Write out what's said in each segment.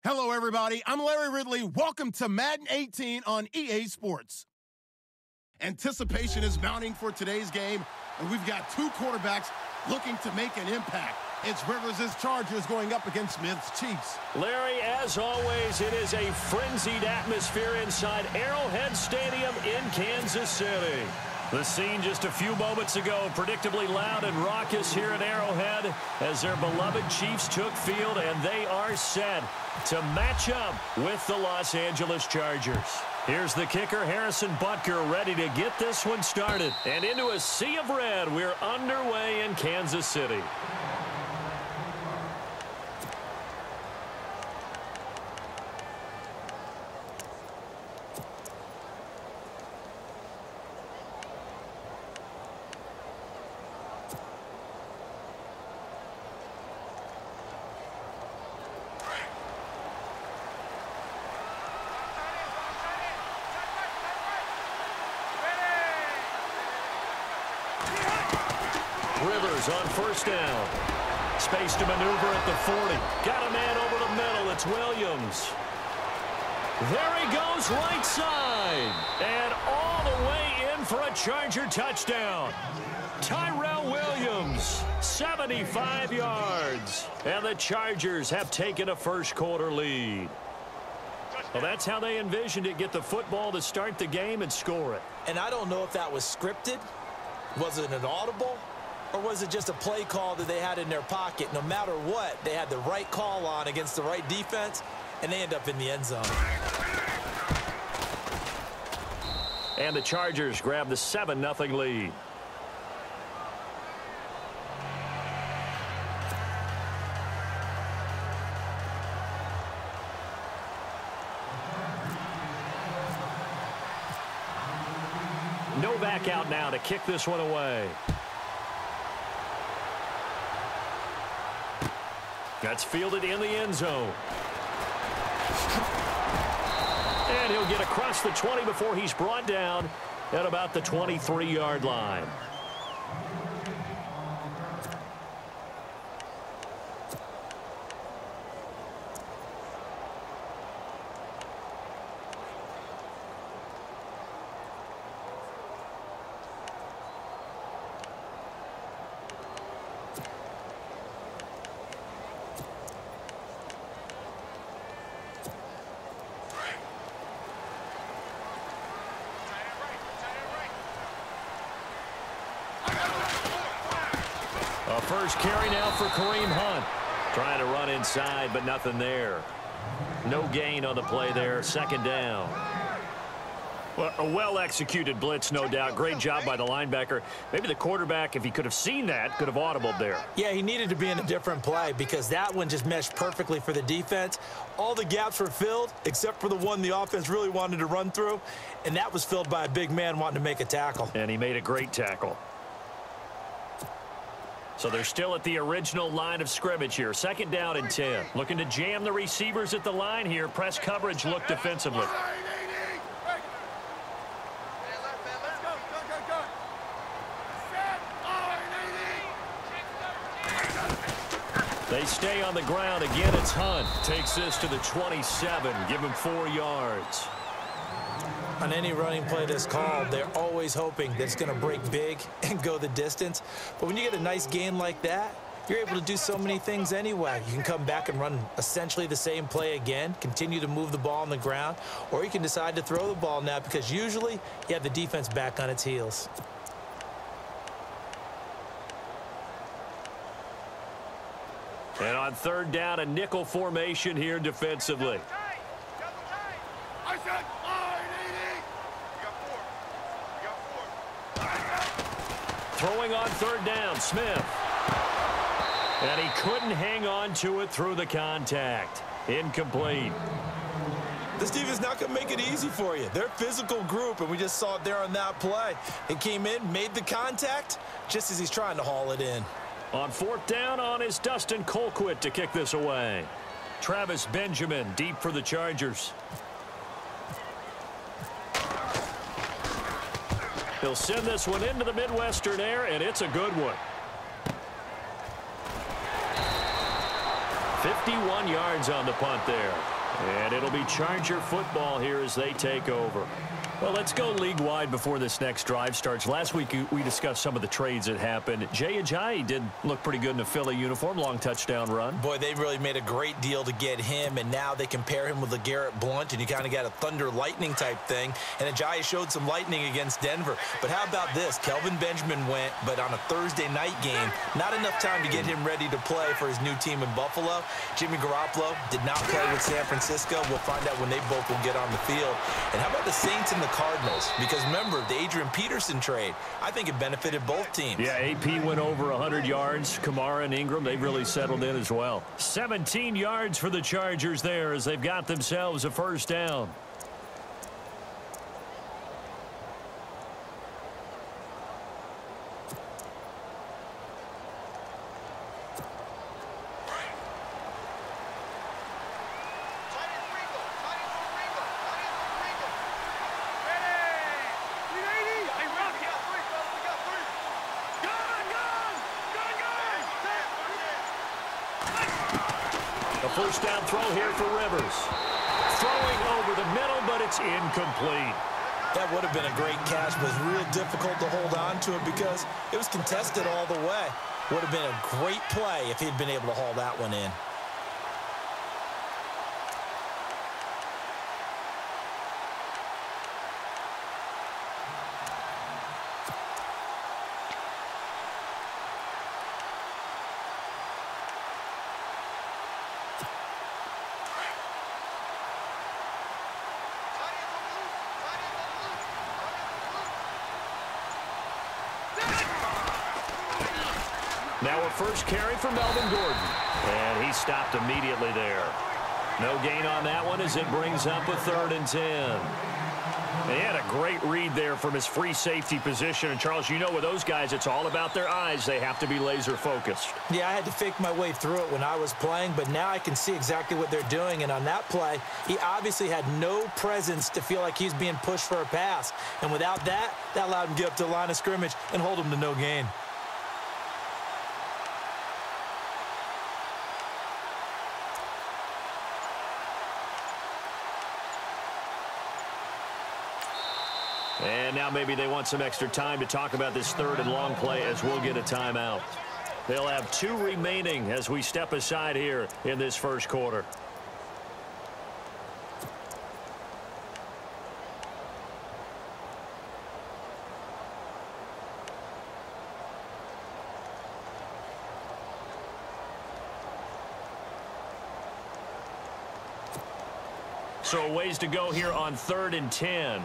Hello, everybody. I'm Larry Ridley. Welcome to Madden 18 on EA Sports. Anticipation is mounting for today's game, and we've got two quarterbacks looking to make an impact. It's Rivers' Chargers going up against Smith's Chiefs. Larry, as always, it is a frenzied atmosphere inside Arrowhead Stadium in Kansas City. The scene just a few moments ago, predictably loud and raucous here at Arrowhead as their beloved Chiefs took field, and they are set to match up with the Los Angeles Chargers. Here's the kicker, Harrison Butker, ready to get this one started. And into a sea of red, we're underway in Kansas City. Rivers on first down. Space to maneuver at the 40. Got a man over the middle. It's Williams. There he goes, right side. And all the way in for a Charger touchdown. Tyrell Williams, 75 yards. And the Chargers have taken a first-quarter lead. Well, that's how they envisioned it. Get the football to start the game and score it. And I don't know if that was scripted. Was it an audible? Or was it just a play call that they had in their pocket? No matter what, they had the right call on against the right defense, and they end up in the end zone. And the Chargers grab the 7-0 lead. Novak out now to kick this one away. That's fielded in the end zone. And he'll get across the 20 before he's brought down at about the 23-yard line. First carry now for Kareem Hunt. Trying to run inside, but nothing there. No gain on the play there. Second down. Well, a well-executed blitz, no doubt. Great job by the linebacker. Maybe the quarterback, if he could have seen that, could have audibled there. Yeah, he needed to be in a different play because that one just meshed perfectly for the defense. All the gaps were filled except for the one the offense really wanted to run through, and that was filled by a big man wanting to make a tackle. And he made a great tackle. So they're still at the original line of scrimmage here. Second down and 10. Looking to jam the receivers at the line here. Press coverage look defensively. They stay on the ground. Again, it's Hunt. Takes this to the 27. Give him 4 yards. On any running play that's called, they're always hoping that it's going to break big and go the distance. But when you get a nice gain like that, you're able to do so many things anyway. You can come back and run essentially the same play again, continue to move the ball on the ground, or you can decide to throw the ball now because usually you have the defense back on its heels. And on third down, a nickel formation here defensively. Throwing on third down, Smith. And he couldn't hang on to it through the contact. Incomplete. This defense is not going to make it easy for you. They're a physical group, and we just saw it there on that play. It came in, made the contact, just as he's trying to haul it in. On fourth down on is Dustin Colquitt to kick this away. Travis Benjamin deep for the Chargers. He'll send this one into the Midwestern air, and it's a good one. 51 yards on the punt there. And it'll be Charger football here as they take over. Well, let's go league-wide before this next drive starts. Last week, we discussed some of the trades that happened. Jay Ajayi did look pretty good in a Philly uniform, long touchdown run. Boy, they really made a great deal to get him, and now they compare him with LeGarrette Blount, and you kind of got a thunder-lightning type thing. And Ajayi showed some lightning against Denver. But how about this? Kelvin Benjamin went, but on a Thursday night game, not enough time to get him ready to play for his new team in Buffalo. Jimmy Garoppolo did not play with San Francisco. We'll find out when they both will get on the field. And how about the Saints and the Cardinals? Because remember, the Adrian Peterson trade, I think it benefited both teams. Yeah, AP went over 100 yards. Kamara and Ingram, they've really settled in as well. 17 yards for the Chargers there as they've got themselves a first down. First down throw here for Rivers. Throwing over the middle, but it's incomplete. That would have been a great catch, but it's real difficult to hold on to it because it was contested all the way. Would have been a great play if he'd been able to haul that one in. Now a first carry for Melvin Gordon. And he stopped immediately there. No gain on that one as it brings up a 3rd and 10. He had a great read there from his free safety position. And, Charles, you know with those guys, it's all about their eyes. They have to be laser focused. Yeah, I had to fake my way through it when I was playing, but now I can see exactly what they're doing. And on that play, he obviously had no presence to feel like he's being pushed for a pass. And without that, that allowed him to get up to the line of scrimmage and hold him to no gain. And now maybe they want some extra time to talk about this 3rd and long play as we'll get a timeout. They'll have 2 remaining as we step aside here in this first quarter. So a ways to go here on 3rd and 10.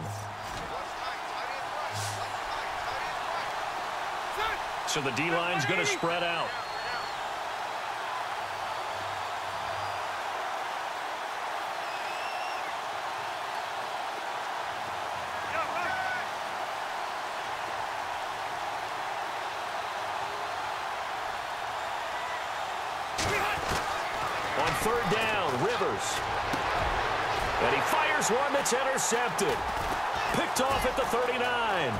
So the D-line's going to spread out. On 3rd down, Rivers. And he fires one that's intercepted. Picked off at the 39.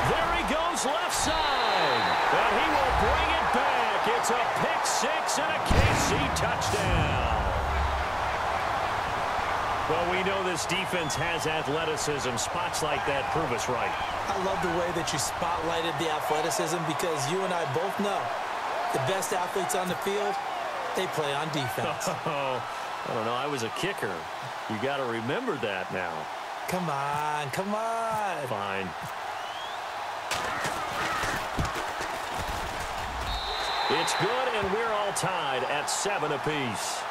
There he goes left side. And he will bring it back. It's a pick 6 and a KC touchdown. Well, we know this defense has athleticism. Spots like that prove us right. I love the way that you spotlighted the athleticism because you and I both know the best athletes on the field, they play on defense. Oh, I don't know. I was a kicker. You got to remember that now. Come on, come on. Fine. It's good, and we're all tied at 7 apiece.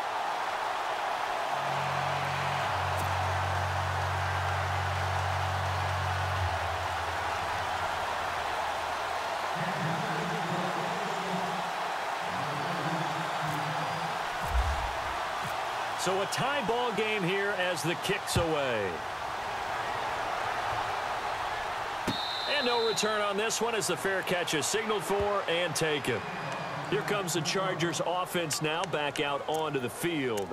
So a tie ball game here as the kick's away. And no return on this one as the fair catch is signaled for and taken. Here comes the Chargers offense now back out onto the field.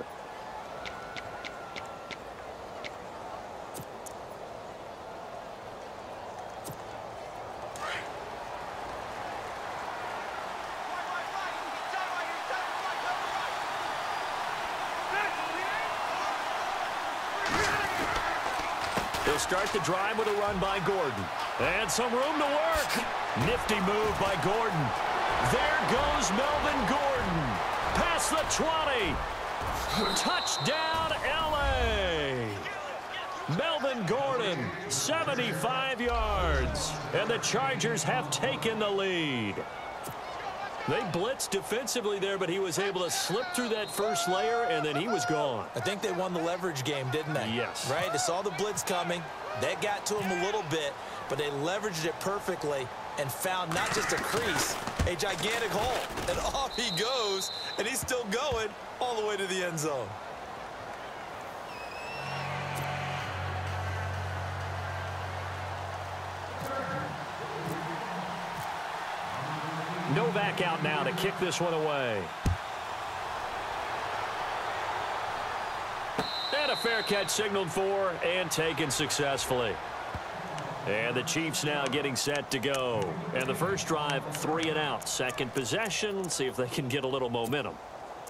They'll start the drive with a run by Gordon. And some room to work. Nifty move by Gordon. There goes Melvin Gordon. Past the 20. Touchdown, L.A. Melvin Gordon, 75 yards. And the Chargers have taken the lead. They blitzed defensively there, but he was able to slip through that first layer, and then he was gone. I think they won the leverage game, didn't they? Yes. Right? They saw the blitz coming. That got to him a little bit, but they leveraged it perfectly and found not just a crease, a gigantic hole. And off he goes, and he's still going all the way to the end zone. Novak out now to kick this one away. And a fair catch signaled for and taken successfully. And the Chiefs now getting set to go. And the first drive, 3 and out. Second possession, see if they can get a little momentum.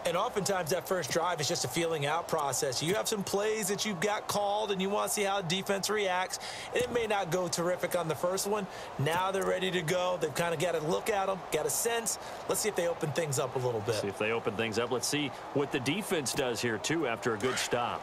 And oftentimes that first drive is just a feeling out process. You have some plays that you've got called and you want to see how defense reacts. And it may not go terrific on the first one. Now they're ready to go. They've kind of got to look at them, got a sense. Let's see if they open things up a little bit. See if they open things up. Let's see what the defense does here, too, after a good stop.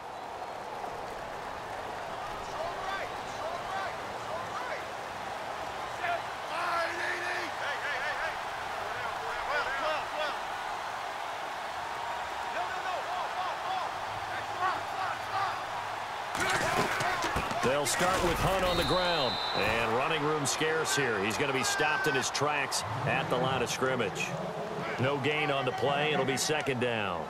They'll start with Hunt on the ground. And running room scarce here. He's going to be stopped in his tracks at the line of scrimmage. No gain on the play. It'll be second down.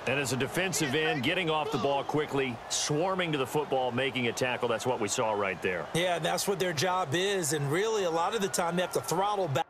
And as a defensive end, getting off the ball quickly, swarming to the football, making a tackle, that's what we saw right there. Yeah, and that's what their job is. And really, a lot of the time, they have to throttle back.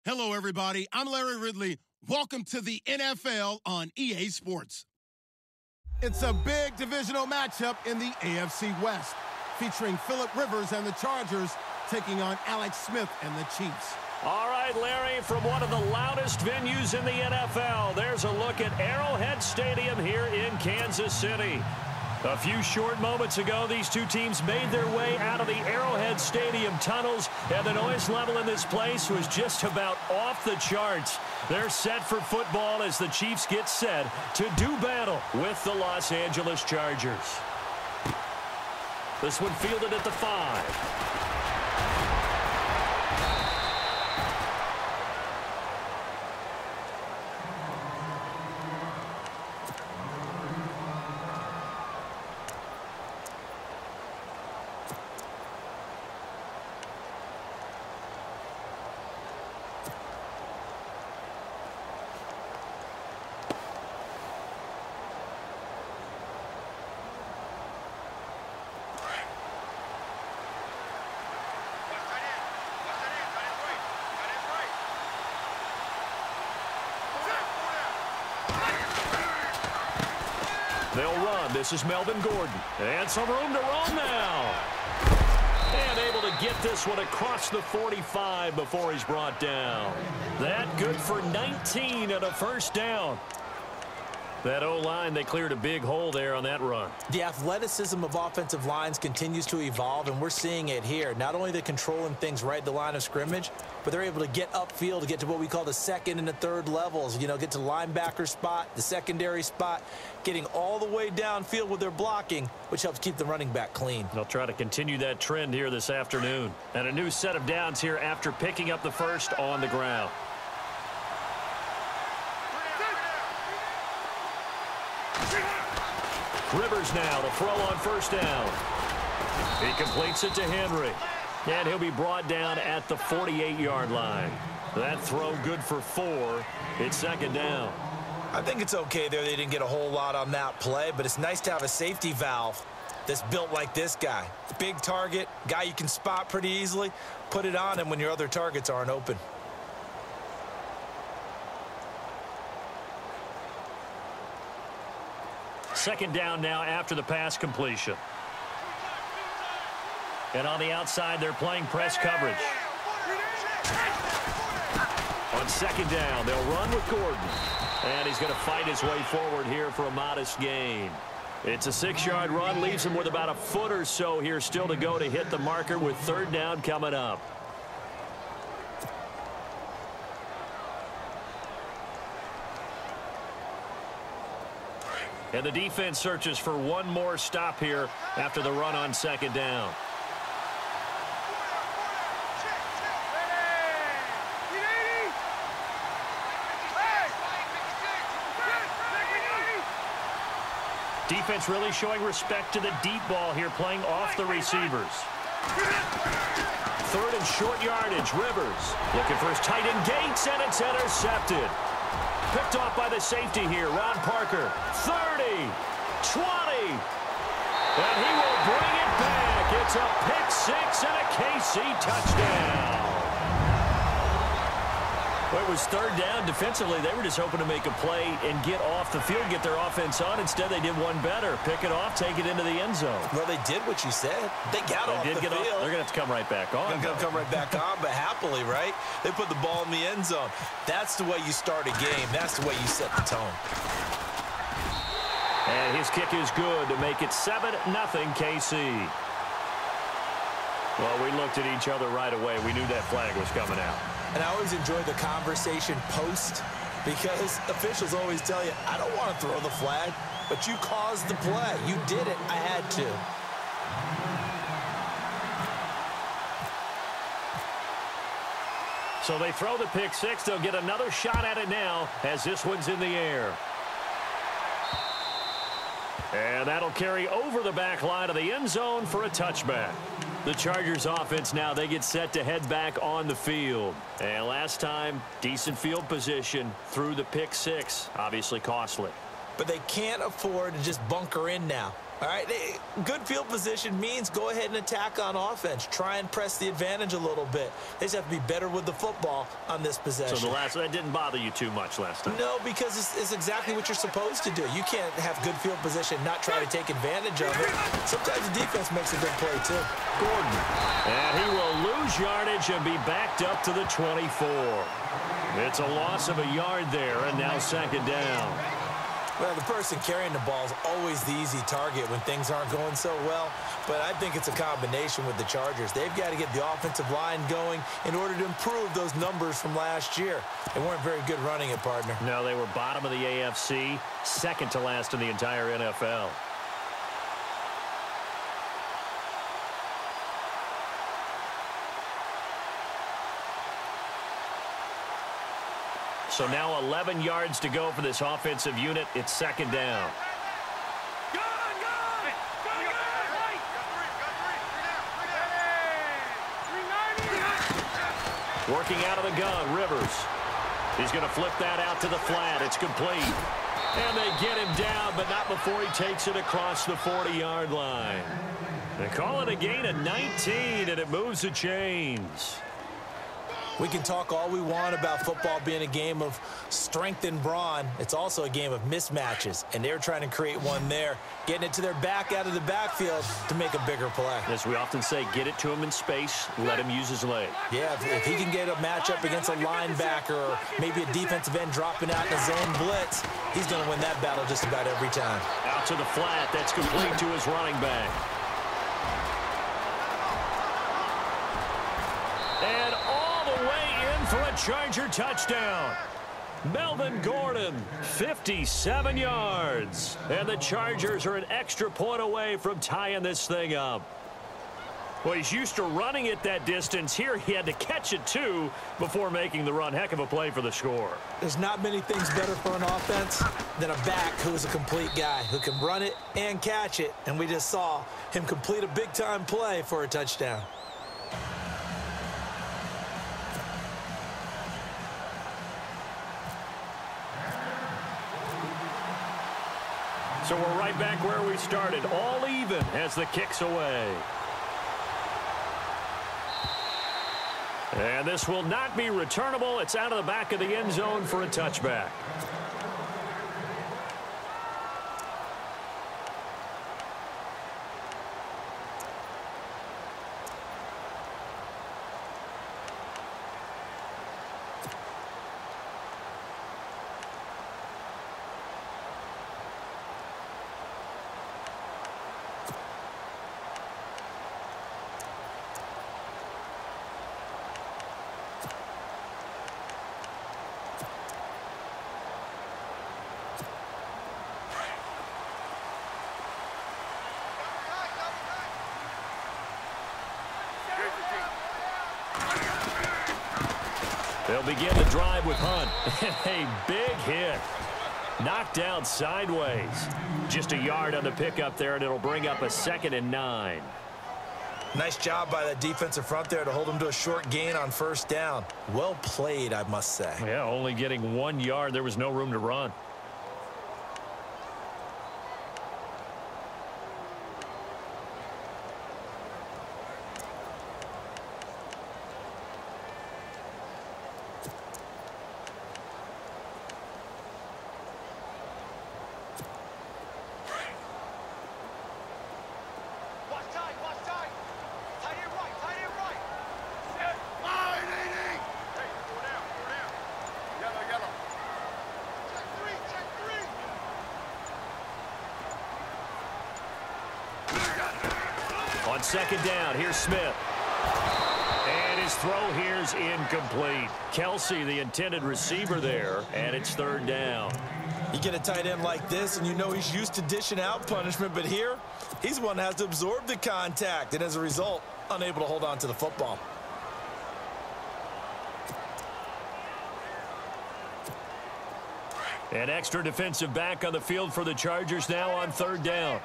Hello, everybody. I'm Larry Ridley. Welcome to the NFL on EA Sports. It's a big divisional matchup in the AFC West, featuring Phillip Rivers and the Chargers taking on Alex Smith and the Chiefs. All right, Larry, from one of the loudest venues in the NFL, there's a look at Arrowhead Stadium here in Kansas City. A few short moments ago, these two teams made their way out of the Arrowhead Stadium tunnels, and the noise level in this place was just about off the charts. They're set for football as the Chiefs get set to do battle with the Los Angeles Chargers. This one fielded at the 5. They'll run. This is Melvin Gordon. And some room to roam now. And able to get this one across the 45 before he's brought down. That good for 19 and a first down. That O-line, they cleared a big hole there on that run. The athleticism of offensive lines continues to evolve, and we're seeing it here. Not only are they controlling things right at the line of scrimmage, but they're able to get upfield to get to what we call the second and the third levels. You know, get to the linebacker spot, the secondary spot, getting all the way downfield with their blocking, which helps keep the running back clean. They'll try to continue that trend here this afternoon. And a new set of downs here after picking up the first on the ground. Rivers now to throw on first down. He completes it to Henry. And he'll be brought down at the 48-yard line. That throw good for 4. It's second down. I think it's okay there. They didn't get a whole lot on that play, but it's nice to have a safety valve that's built like this guy. Big target, guy you can spot pretty easily. Put it on him when your other targets aren't open. Second down now after the pass completion. And on the outside, they're playing press coverage. On second down, they'll run with Gordon. And he's going to fight his way forward here for a modest gain. It's a 6-yard run, leaves him with about a foot or so here still to go to hit the marker with third down coming up. And the defense searches for one more stop here after the run on second down. Defense really showing respect to the deep ball here, playing off the receivers. Third and short yardage, Rivers looking for his tight end Gates, and it's intercepted. Picked off by the safety here, Ron Parker. 30, 20, and he will bring it back. It's a pick six and a KC touchdown. Well, it was third down. Defensively, they were just hoping to make a play and get off the field, get their offense on. Instead, they did one better. Pick it off, take it into the end zone. Well, they did what you said. They got off the field. They're going to have to come right back on. They're going to come right back on, but happily, right? They put the ball in the end zone. That's the way you start a game. That's the way you set the tone. And his kick is good to make it 7-0 KC. Well, we looked at each other right away. We knew that flag was coming out. And I always enjoy the conversation post because officials always tell you, I don't want to throw the flag, but you caused the play. You did it. I had to. So they throw the pick six. They'll get another shot at it now as this one's in the air. And that'll carry over the back line of the end zone for a touchback. The Chargers offense now, they get set to head back on the field. And last time, decent field position through the pick six. Obviously costly. but they can't afford to just bunker in now. All right, good field position means go ahead and attack on offense. Try and press the advantage a little bit. They just have to be better with the football on this possession. So that didn't bother you too much last time? No, because it's exactly what you're supposed to do. You can't have good field position, not try to take advantage of it. Sometimes the defense makes a good play, too. Gordon. And he will lose yardage and be backed up to the 24. It's a loss of a yard there, and now second down. Well, the person carrying the ball is always the easy target when things aren't going so well, but I think it's a combination with the Chargers. They've got to get the offensive line going in order to improve those numbers from last year. They weren't very good running it, partner. No, they were bottom of the AFC, second to last in the entire NFL. So now 11 yards to go for this offensive unit. It's second down. Working out of the gun, Rivers. He's going to flip that out to the flat. It's complete. And they get him down, but not before he takes it across the 40-yard line. They call it a gain of 19, and it moves the chains. We can talk all we want about football being a game of strength and brawn. It's also a game of mismatches, and they're trying to create one there, getting it to their back out of the backfield to make a bigger play. As we often say, get it to him in space, let him use his leg. Yeah, if he can get a matchup against a linebacker or maybe a defensive end dropping out in a zone blitz, he's going to win that battle just about every time. Out to the flat. That's complete to his running back. And all the way in for a Charger touchdown. Melvin Gordon, 57 yards. And the Chargers are an extra point away from tying this thing up. Well, he's used to running it that distance. Here he had to catch it, too, before making the run. Heck of a play for the score. There's not many things better for an offense than a back who is a complete guy who can run it and catch it. And we just saw him complete a big-time play for a touchdown. So we're right back where we started, all even as the kick's away. And this will not be returnable. It's out of the back of the end zone for a touchback. They'll begin the drive with Hunt. A big hit. Knocked down sideways. Just a yard on the pickup there, and it'll bring up a 2nd and 9. Nice job by that defensive front there to hold him to a short gain on first down. Well played, I must say. Yeah, only getting 1 yard. There was no room to run. On second down, here's Smith. And his throw here's incomplete. Kelsey, the intended receiver there, and it's 3rd down. You get a tight end like this, and you know he's used to dishing out punishment, but here, he's one that has to absorb the contact, and as a result, unable to hold on to the football. An extra defensive back on the field for the Chargers now on 3rd down.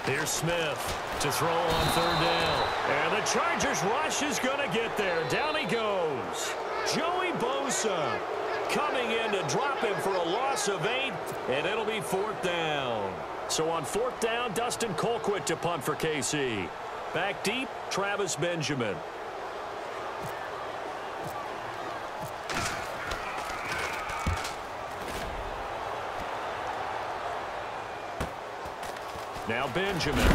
Here's Smith to throw on third down. And the Chargers rush is going to get there. Down he goes. Joey Bosa coming in to drop him for a loss of 8, and it'll be fourth down. So on fourth down, Dustin Colquitt to punt for KC. Back deep, Travis Benjamin. Now Benjamin.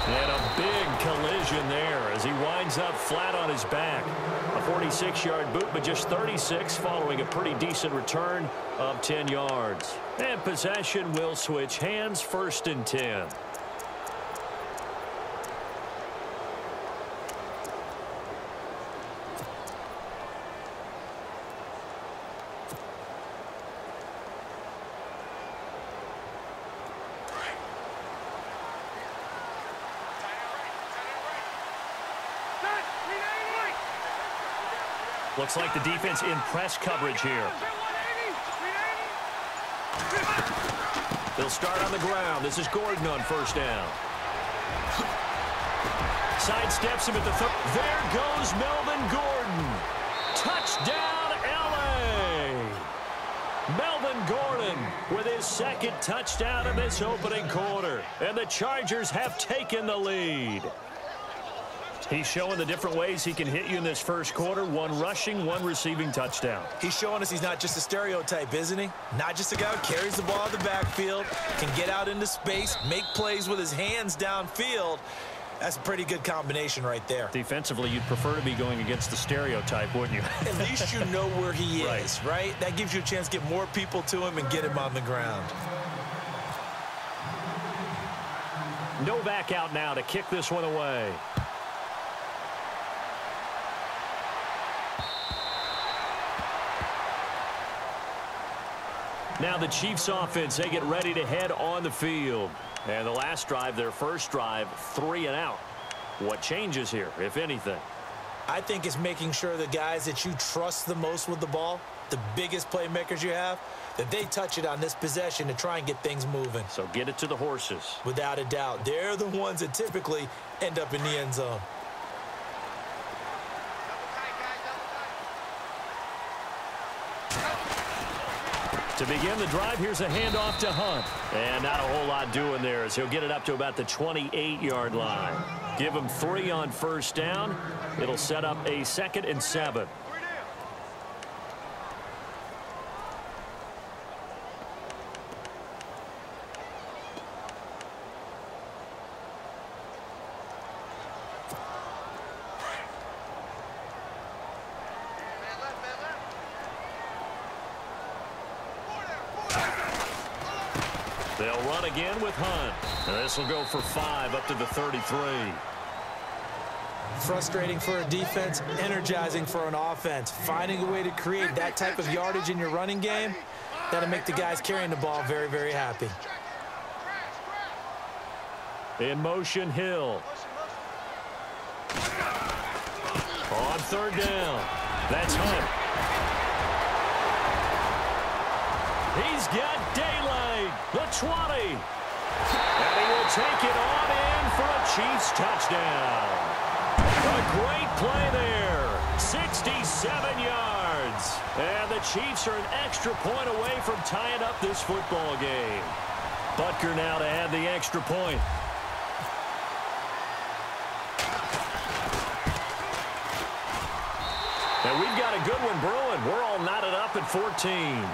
And a big collision there as he winds up flat on his back. A 46-yard boot, but just 36 following a pretty decent return of 10 yards. And possession will switch hands, 1st and 10. Looks like the defense in press coverage here. They'll start on the ground. This is Gordon on 1st down. Sidesteps him at the There goes Melvin Gordon. Touchdown, L.A. Melvin Gordon with his 2nd touchdown of this opening quarter. And the Chargers have taken the lead. He's showing the different ways he can hit you in this first quarter. 1 rushing, 1 receiving touchdown. He's showing us he's not just a stereotype, isn't he? Not just a guy who carries the ball in the backfield, can get out into space, make plays with his hands downfield. That's a pretty good combination right there. Defensively, you'd prefer to be going against the stereotype, wouldn't you? At least you know where he is, right? That gives you a chance to get more people to him and get him on the ground. Novak out now to kick this one away. Now the Chiefs offense, they get ready to head on the field. And the last drive, their first drive, 3 and out. What changes here, if anything? I think it's making sure the guys that you trust the most with the ball, the biggest playmakers you have, that they touch it on this possession to try and get things moving. So get it to the horses. Without a doubt. They're the ones that typically end up in the end zone. To begin the drive, here's a handoff to Hunt. And not a whole lot doing there as he'll get it up to about the 28-yard line. Give him 3 on 1st down. It'll set up a 2nd and 7. They'll run again with Hunt. And this will go for 5 up to the 33. Frustrating for a defense, energizing for an offense. Finding a way to create that type of yardage in your running game, that'll make the guys carrying the ball very, very happy. In motion, Hill. On 3rd down. That's Hunt. He's got daylight. The 20. And he will take it on in for a Chiefs touchdown. A great play there. 67 yards. And the Chiefs are an extra point away from tying up this football game. Butker now to add the extra point. And we've got a good one brewing. We're all knotted up at 14.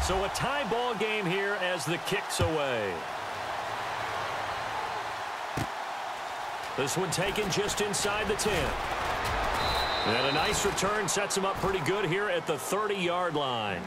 So a tie ball game here as the kick's away. This one taken just inside the 10. And a nice return sets him up pretty good here at the 30-yard line.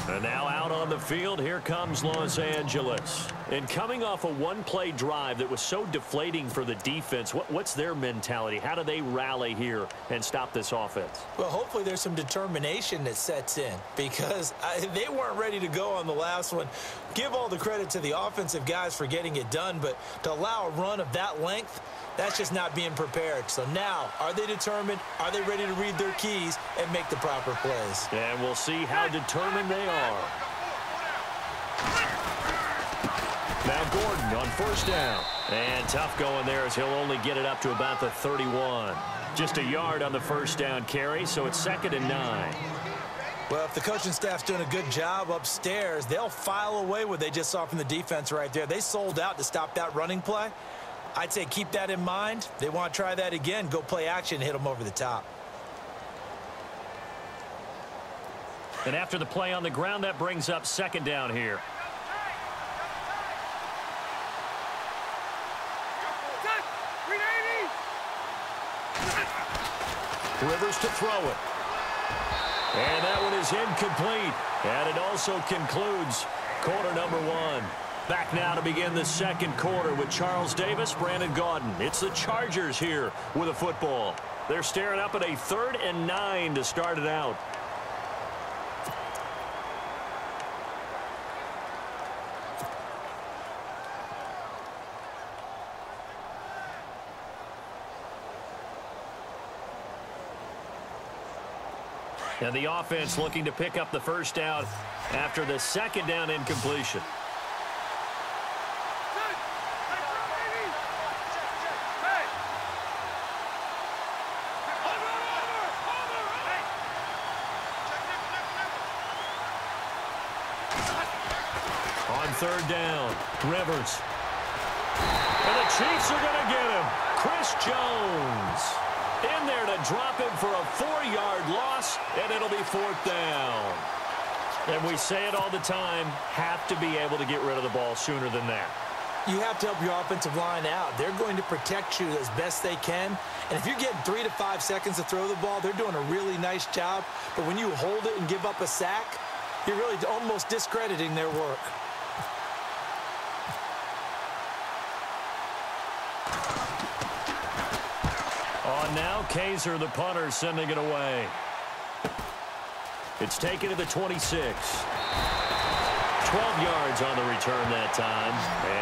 And now out on the field, here comes Los Angeles. And coming off a one-play drive that was so deflating for the defense, what's their mentality? How do they rally here and stop this offense? Well, hopefully there's some determination that sets in because they weren't ready to go on the last one. Give all the credit to the offensive guys for getting it done, but to allow a run of that length, that's just not being prepared. So now, are they determined? Are they ready to read their keys and make the proper plays? And we'll see how determined they are. Now Gordon on first down. And tough going there as he'll only get it up to about the 31. Just a yard on the first down carry, so it's 2nd and 9. Well, if the coaching staff's doing a good job upstairs, they'll file away what they just saw from the defense right there. They sold out to stop that running play. I'd say keep that in mind. They want to try that again, go play action, hit them over the top. And after the play on the ground, that brings up 2nd down here. Rivers to throw it. And that one is incomplete. And it also concludes quarter number 1. Back now to begin the second quarter with Charles Davis, Brandon Gaudin. It's the Chargers here with a football. They're staring up at a 3rd and 9 to start it out. And the offense looking to pick up the first down after the 2nd down incompletion. On 3rd down, Rivers. And the Chiefs are going to get him. Chris Jones in there to drop him for a 4-yard loss, and it'll be 4th down. And we say it all the time, have to be able to get rid of the ball sooner than that. You have to help your offensive line out. They're going to protect you as best they can. And if you're getting 3 to 5 seconds to throw the ball, they're doing a really nice job. But when you hold it and give up a sack, you're really almost discrediting their work. On now, Kaiser, the punter, sending it away. It's taken to the 26. 12 yards on the return that time.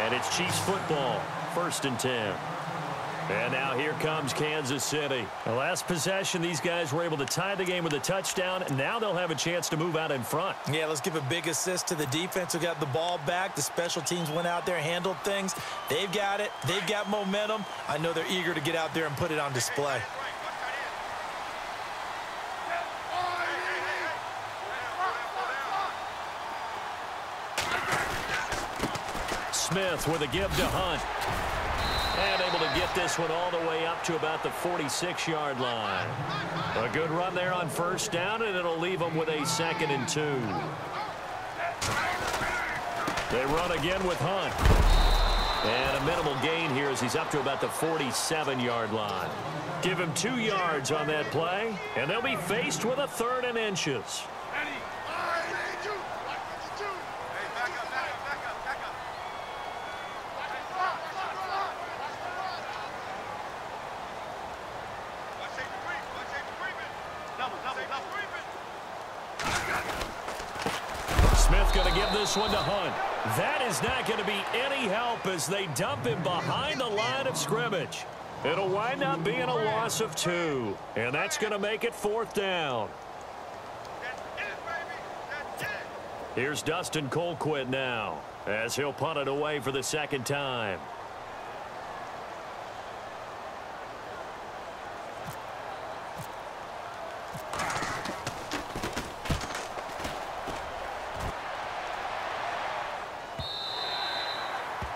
And it's Chiefs football, 1st and 10. And now here comes Kansas City. The last possession, these guys were able to tie the game with a touchdown, and now they'll have a chance to move out in front. Yeah, let's give a big assist to the defense who got the ball back. The special teams went out there, handled things. They've got it. They've got momentum. I know they're eager to get out there and put it on display. Smith with a give to Hunt. And able to get this one all the way up to about the 46-yard line. A good run there on first down, and it'll leave them with a 2nd and 2. They run again with Hunt. And a minimal gain here as he's up to about the 47-yard line. Give him 2 yards on that play, and they'll be faced with a 3rd and inches. Smith going to give this one to Hunt. That is not going to be any help as they dump him behind the line of scrimmage. It'll wind up being a loss of 2, and that's going to make it 4th down. Here's Dustin Colquitt now as he'll punt it away for the 2nd time.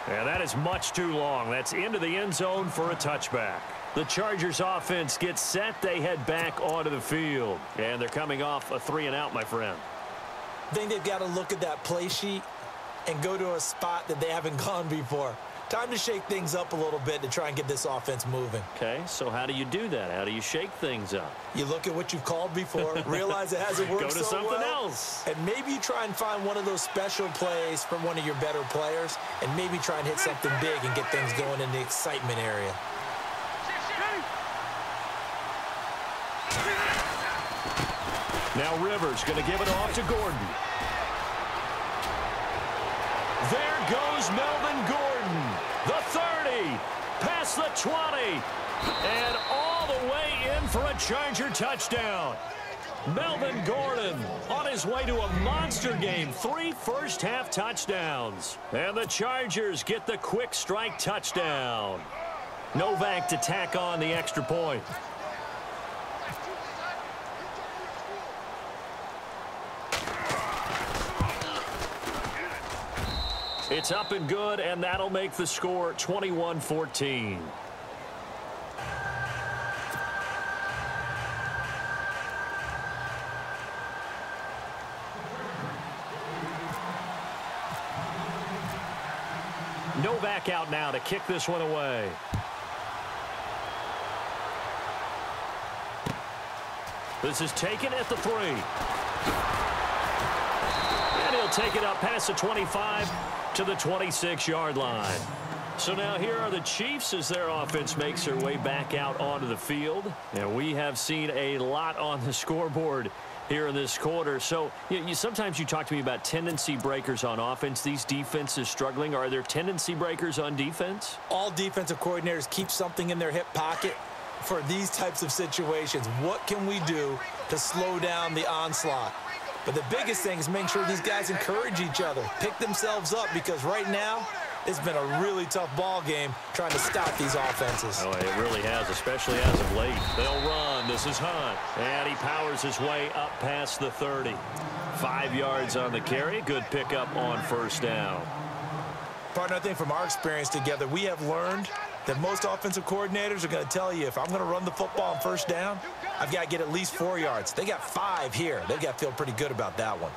And that is much too long. That's into the end zone for a touchback. The Chargers offense gets set. They head back onto the field. And they're coming off a 3-and-out, my friend. I think they've got to look at that play sheet and go to a spot that they haven't gone before. Time to shake things up a little bit to try and get this offense moving. Okay, so how do you do that? How do you shake things up? You look at what you've called before, realize it hasn't worked so well. Go to something else. And maybe you try and find one of those special plays from one of your better players, and maybe try and hit something big and get things going in the excitement area. Now Rivers going to give it off to Gordon. There goes Melvin Gordon. The 30, past the 20, and all the way in for a Charger touchdown. Melvin Gordon on his way to a monster game. 3 first-half touchdowns. And the Chargers get the quick strike touchdown. Novak to tack on the extra point. It's up and good, and that'll make the score 21-14. Novak out now to kick this one away. This is taken at the 3. And he'll take it up past the 25 to the 26-yard line. So now here are the Chiefs as their offense makes their way back out onto the field. And we have seen a lot on the scoreboard here in this quarter. So sometimes you talk to me about tendency breakers on offense. These defenses struggling. Are there tendency breakers on defense? All defensive coordinators keep something in their hip pocket for these types of situations. What can we do to slow down the onslaught? But the biggest thing is making sure these guys encourage each other, pick themselves up, because right now it's been a really tough ball game trying to stop these offenses. Oh, it really has, especially as of late. They'll run. This is Hunt. And he powers his way up past the 30. 5 yards on the carry. Good pickup on first down. Partner, I think from our experience together, we have learned that most offensive coordinators are going to tell you, if I'm going to run the football on first down, I've got to get at least 4 yards. They got 5 here. They've got to feel pretty good about that one.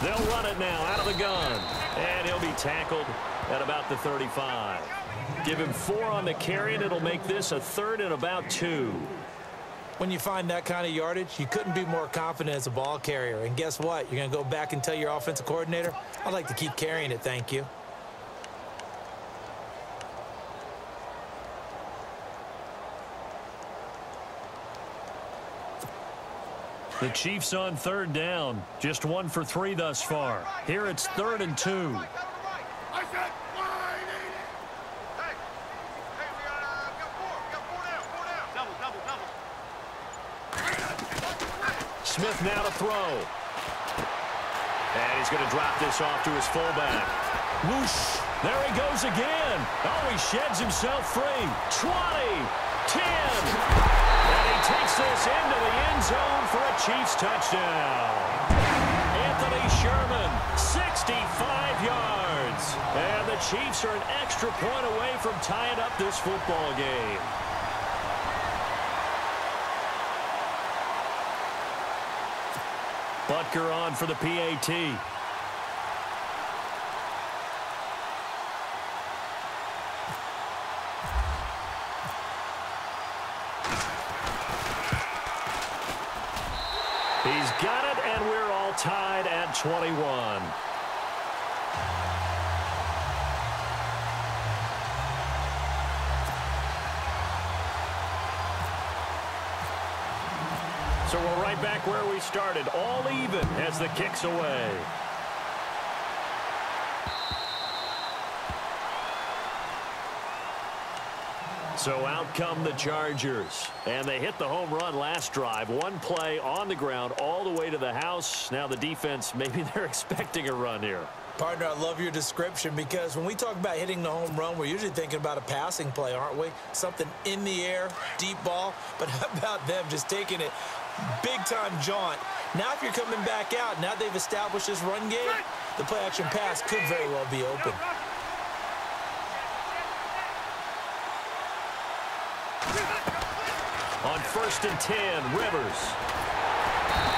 They'll run it now out of the gun. And he'll be tackled at about the 35. Give him 4 on the carry, and it'll make this a 3rd and about 2. When you find that kind of yardage, you couldn't be more confident as a ball carrier. And guess what? You're going to go back and tell your offensive coordinator, I'd like to keep carrying it, thank you. The Chiefs on 3rd down. Just 1 for 3 thus far. Here it's 3rd and 2. Smith now to throw. And he's going to drop this off to his fullback. Whoosh. There he goes again. Oh, he sheds himself free. 20, 10. Takes this into the end zone for a Chiefs touchdown. Anthony Sherman, 65 yards. And the Chiefs are an extra point away from tying up this football game. Butker on for the PAT. He's got it, and we're all tied at 21. So we're right back where we started, all even as the kick's away. So out come the Chargers, and they hit the home run last drive. 1 play on the ground all the way to the house. Now the defense, maybe they're expecting a run here. Partner, I love your description because when we talk about hitting the home run, we're usually thinking about a passing play, aren't we? Something in the air, deep ball. But how about them just taking it big-time jaunt? Now if you're coming back out, now they've established this run game, the play-action pass could very well be open. On 1st and 10, Rivers.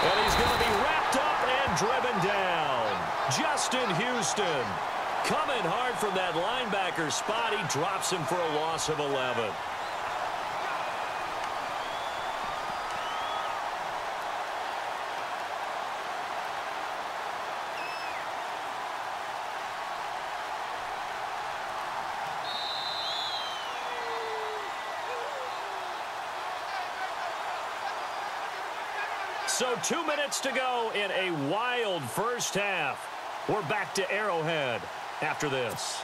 And he's going to be wrapped up and driven down. Justin Houston coming hard from that linebacker spot. He drops him for a loss of 11. So 2 minutes to go in a wild first half. We're back to Arrowhead after this.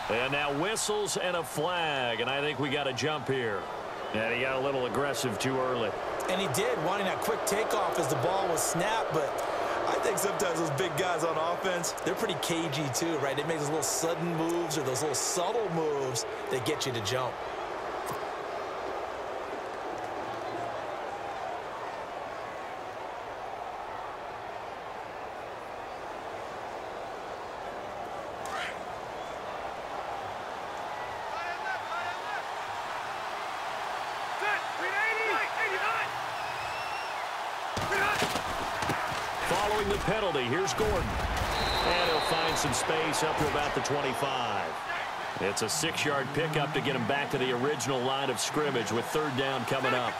And now whistles and a flag, and I think we got a jump here. And he got a little aggressive too early. And he did, wanting that quick takeoff as the ball was snapped. But I think sometimes those big guys on offense, they're pretty cagey too, right? They make those little sudden moves or those little subtle moves that get you to jump. Following the penalty, here's Gordon. And he'll find some space up to about the 25. It's a 6-yard pickup to get him back to the original line of scrimmage with 3rd down coming up.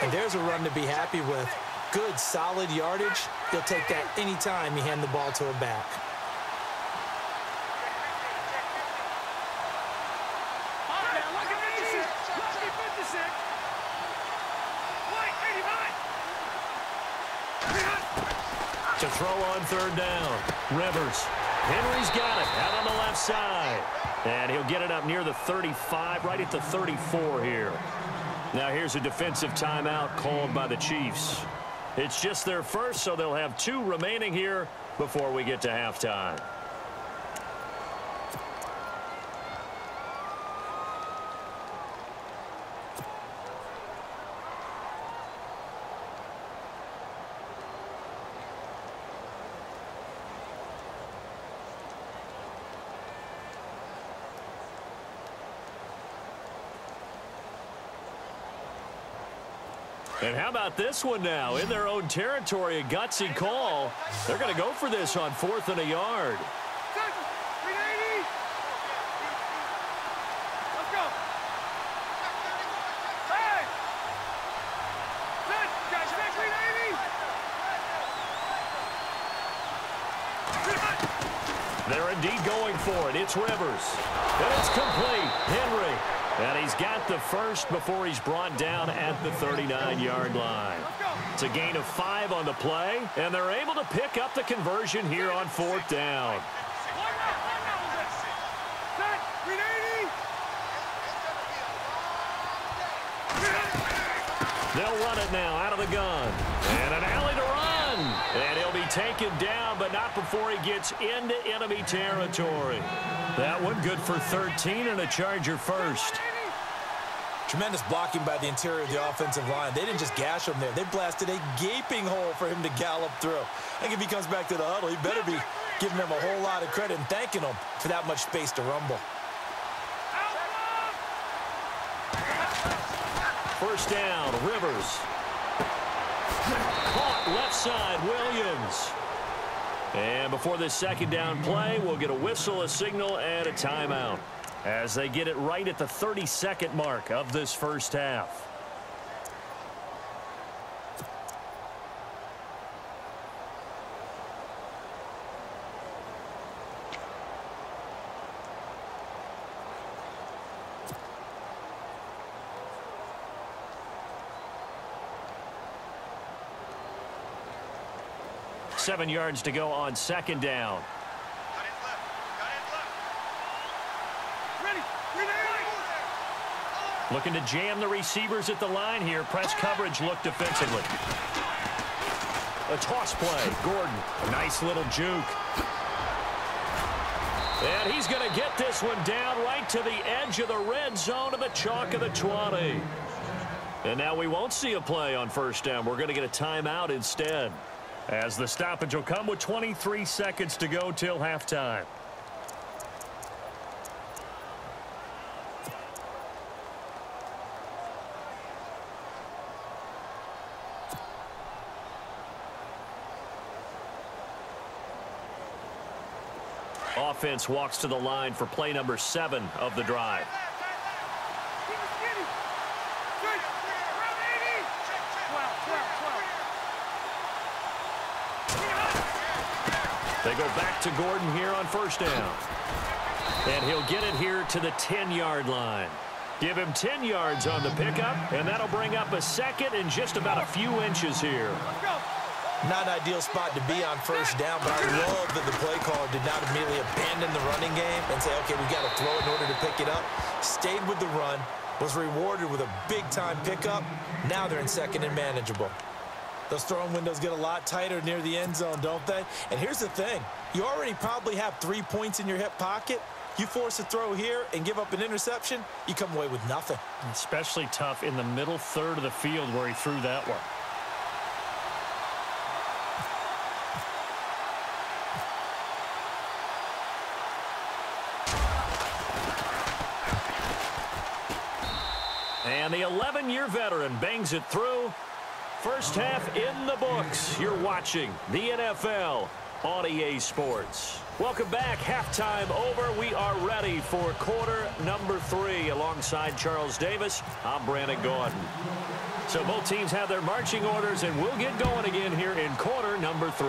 And there's a run to be happy with. Good, solid yardage. He'll take that anytime you hand the ball to a back. To throw on 3rd down. Rivers. Henry's got it out on the left side. And he'll get it up near the 35, right at the 34 here. Now here's a defensive timeout called by the Chiefs. It's just their first, so they'll have 2 remaining here before we get to halftime. And how about this one now? In their own territory, a gutsy call. They're going to go for this on 4th and a yard. Let's go. Hey! Guys, 380. They're indeed going for it. It's Rivers. And it's complete. Henry. And he's got the first before he's brought down at the 39-yard line. It's a gain of 5 on the play, and they're able to pick up the conversion here on 4th down. They'll run it now out of the gun. And an alley to run. And he'll be taken down, but not before he gets into enemy territory. That one good for 13 and a Charger first. Tremendous blocking by the interior of the offensive line. They didn't just gash him there. They blasted a gaping hole for him to gallop through. I think if he comes back to the huddle, he better be giving them a whole lot of credit and thanking them for that much space to rumble. 1st down, Rivers. Caught left side, Williams. And before this 2nd down play, we'll get a whistle, a signal, and a timeout as they get it right at the 32nd mark of this first half. 7 yards to go on second down. Looking to jam the receivers at the line here. Press coverage look defensively. A toss play. Gordon, a nice little juke. And he's going to get this one down right to the edge of the red zone of the chalk of the 20. And now we won't see a play on first down. We're going to get a timeout instead, as the stoppage will come with 23 seconds to go till halftime. Offense walks to the line for play number 7 of the drive. They go back to Gordon here on first down. And he'll get it here to the 10-yard line. Give him 10 yards on the pickup, and that'll bring up a second and just about a few inches here. Not an ideal spot to be on first down, but I love that the play caller did not immediately abandon the running game and say, okay, we got to throw in order to pick it up. Stayed with the run, was rewarded with a big-time pickup. Now they're in second and manageable. Those throwing windows get a lot tighter near the end zone, don't they? And here's the thing. You already probably have 3 points in your hip pocket. You force a throw here and give up an interception, you come away with nothing. Especially tough in the middle third of the field where he threw that one. And the 11-year veteran bangs it through. First half in the books. You're watching the NFL on EA Sports. Welcome back. Halftime over. We are ready for quarter number 3. Alongside Charles Davis, I'm Brandon Gaudin. So both teams have their marching orders, and we'll get going again here in quarter number 3.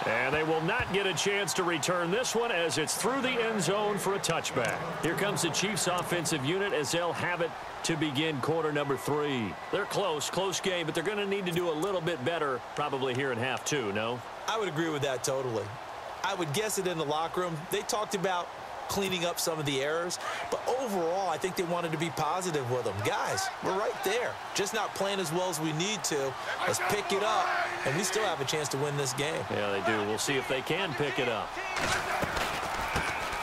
And they will not get a chance to return this one as it's through the end zone for a touchback. Here comes the Chiefs offensive unit as they'll have it to begin quarter number 3. They're close game, but they're going to need to do a little bit better probably here in half 2, no? I would agree with that totally. I would guess it in the locker room. They talked about cleaning up some of the errors, but overall I think they wanted to be positive with them. Guys, we're right there, just not playing as well as we need to. Let's pick it up, and we still have a chance to win this game. Yeah, they do. We'll see if they can pick it up.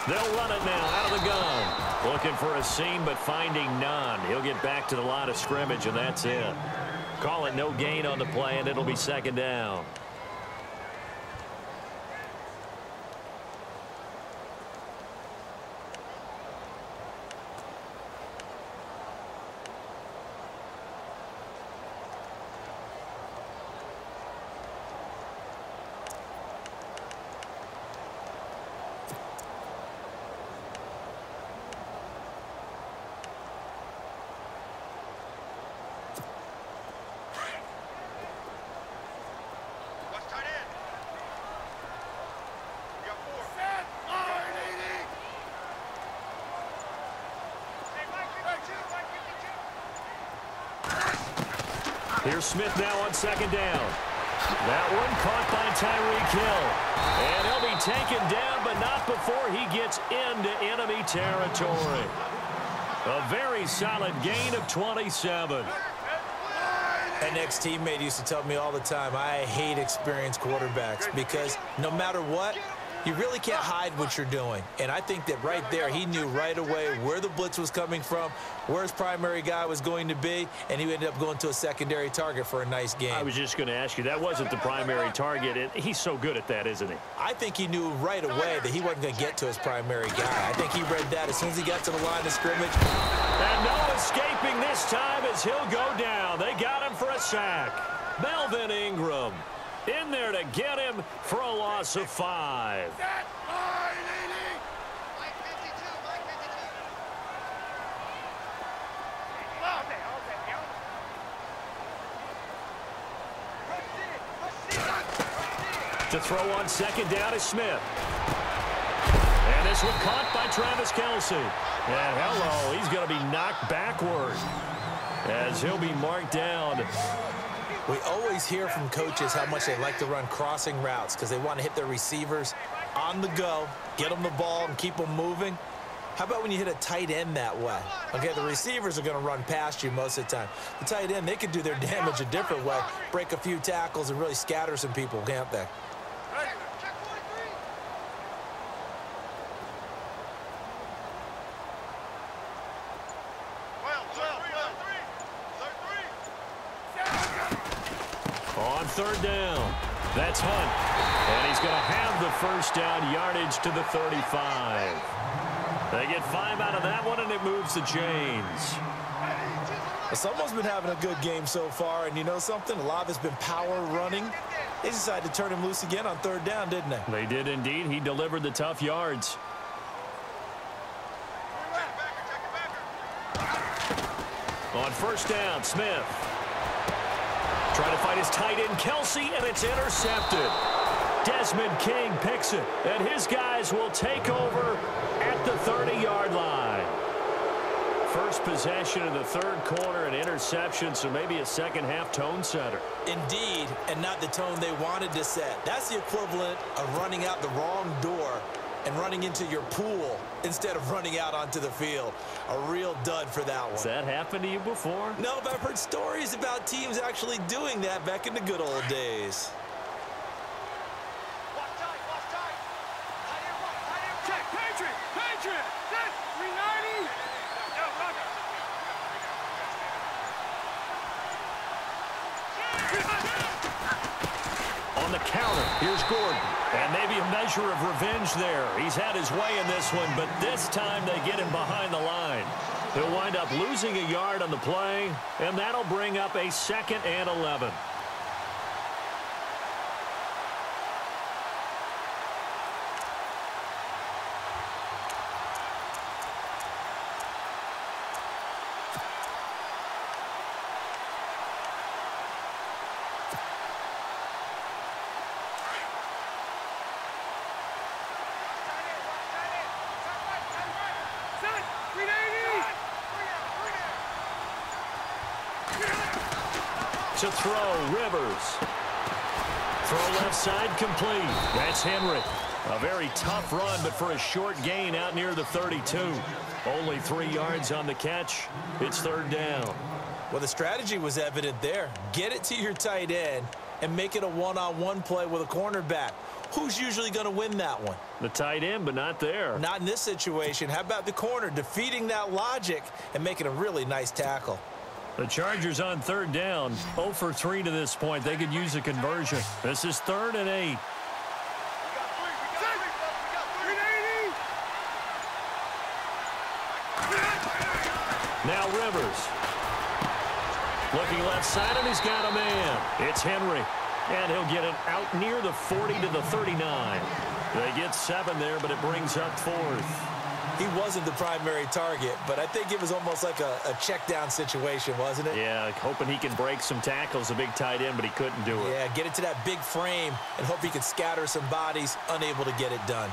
They'll run it now out of the gun. Looking for a seam, but finding none. He'll get back to the line of scrimmage, and that's it. Call it no gain on the play, and it'll be second down. Here's Smith now on second down. That one caught by Tyreek Hill. And he'll be taken down, but not before he gets into enemy territory. A very solid gain of 27. An ex-teammate used to tell me all the time, I hate experienced quarterbacks because no matter what, you really can't hide what you're doing. And I think that right there, he knew right away where the blitz was coming from, where his primary guy was going to be, and he ended up going to a secondary target for a nice game. I was just going to ask you, that wasn't the primary target, and he's so good at that, isn't he? I think he knew right away that he wasn't going to get to his primary guy. I think he read that as soon as he got to the line of scrimmage. And no escaping this time as he'll go down. They got him for a sack. Melvin Ingram in there to get him for a loss of 5. To throw on second down is Smith. And this one caught by Travis Kelce. And hello, he's going to be knocked backward as he'll be marked down We always hear from coaches how much they like to run crossing routes because they want to hit their receivers on the go, get them the ball, and keep them moving. How about when you hit a tight end that way? Okay, the receivers are going to run past you most of the time. The tight end, they can do their damage a different way, break a few tackles and really scatter some people, can't they? On third down, that's Hunt. And he's going to have the first down, yardage to the 35. They get 5 out of that one, and it moves the chains. Someone's been having a good game so far, and you know something? A lot of it's been power running. They decided to turn him loose again on third down, didn't they? They did indeed. He delivered the tough yards. On first down, Smith. Trying to find his tight end, Kelsey, and it's intercepted. Desmond King picks it, and his guys will take over at the 30-yard line. First possession of the third quarter, an interception, so maybe a second-half tone setter. Indeed, and not the tone they wanted to set. That's the equivalent of running out the wrong door and running into your pool instead of running out onto the field. A real dud for that one. Has that happened to you before? No, but I've heard stories about teams actually doing that back in the good old days. Check, Patriot! Patriot! Set! 390! Yo, Roger! On the counter, here's Gordon. And maybe a measure of revenge there. He's had his way in this one, but this time they get him behind the line. He'll wind up losing a yard on the play, and that'll bring up a 2nd and 11. To throw, Rivers. Throw left side, complete. That's Henry. A very tough run, but for a short gain out near the 32. Only 3 yards on the catch. It's third down. Well, the strategy was evident there. Get it to your tight end and make it a one-on-one play with a cornerback. Who's usually going to win that one? The tight end, but not there. Not in this situation. How about the corner defeating that logic and making a really nice tackle? The Chargers on third down, 0 for 3 to this point. They could use a conversion. This is 3rd and 8. Now Rivers. Looking left side, and he's got a man. It's Henry. And he'll get it out near the 40 to the 39. They get 7 there, but it brings up 4th. He wasn't the primary target, but I think it was almost like a check-down situation, wasn't it? Yeah, hoping he can break some tackles, a big tight end, but he couldn't do it. Yeah, get it to that big frame and hope he can scatter some bodies, unable to get it done.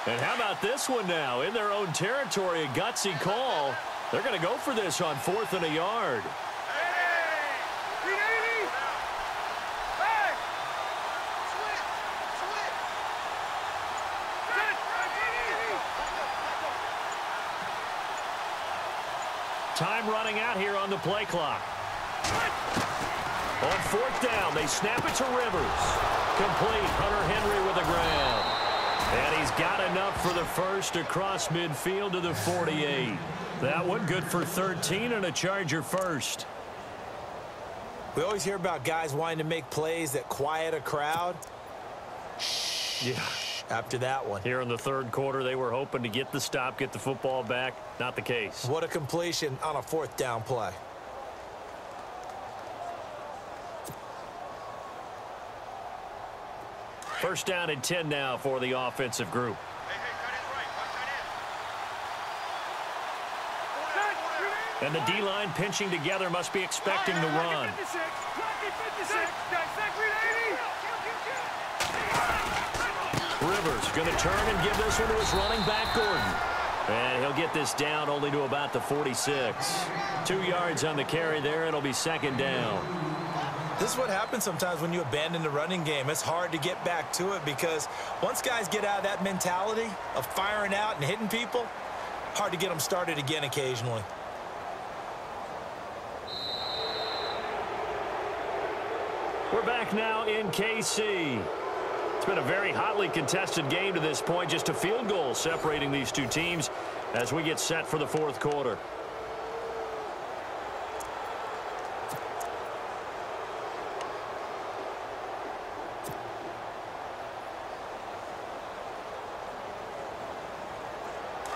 And how about this one now? In their own territory, a gutsy call. They're going to go for this on 4th and a yard. Time running out here on the play clock. On 4th down, they snap it to Rivers. Complete. Hunter Henry with the grab. And he's got enough for the first across midfield to the 48. That one good for 13 and a Charger first. We always hear about guys wanting to make plays that quiet a crowd. Yeah. After that one. Here in the third quarter, they were hoping to get the stop, get the football back. Not the case. What a completion on a 4th down play. First down and 10 now for the offensive group. And the D-line pinching together, must be expecting the run. Rivers going to turn and give this one to his running back, Gordon. And he'll get this down only to about the 46. 2 yards on the carry there. It'll be second down. This is what happens sometimes when you abandon the running game. It's hard to get back to it because once guys get out of that mentality of firing out and hitting people, hard to get them started again occasionally. We're back now in KC. It's been a very hotly contested game to this point. Just a field goal separating these two teams as we get set for the fourth quarter.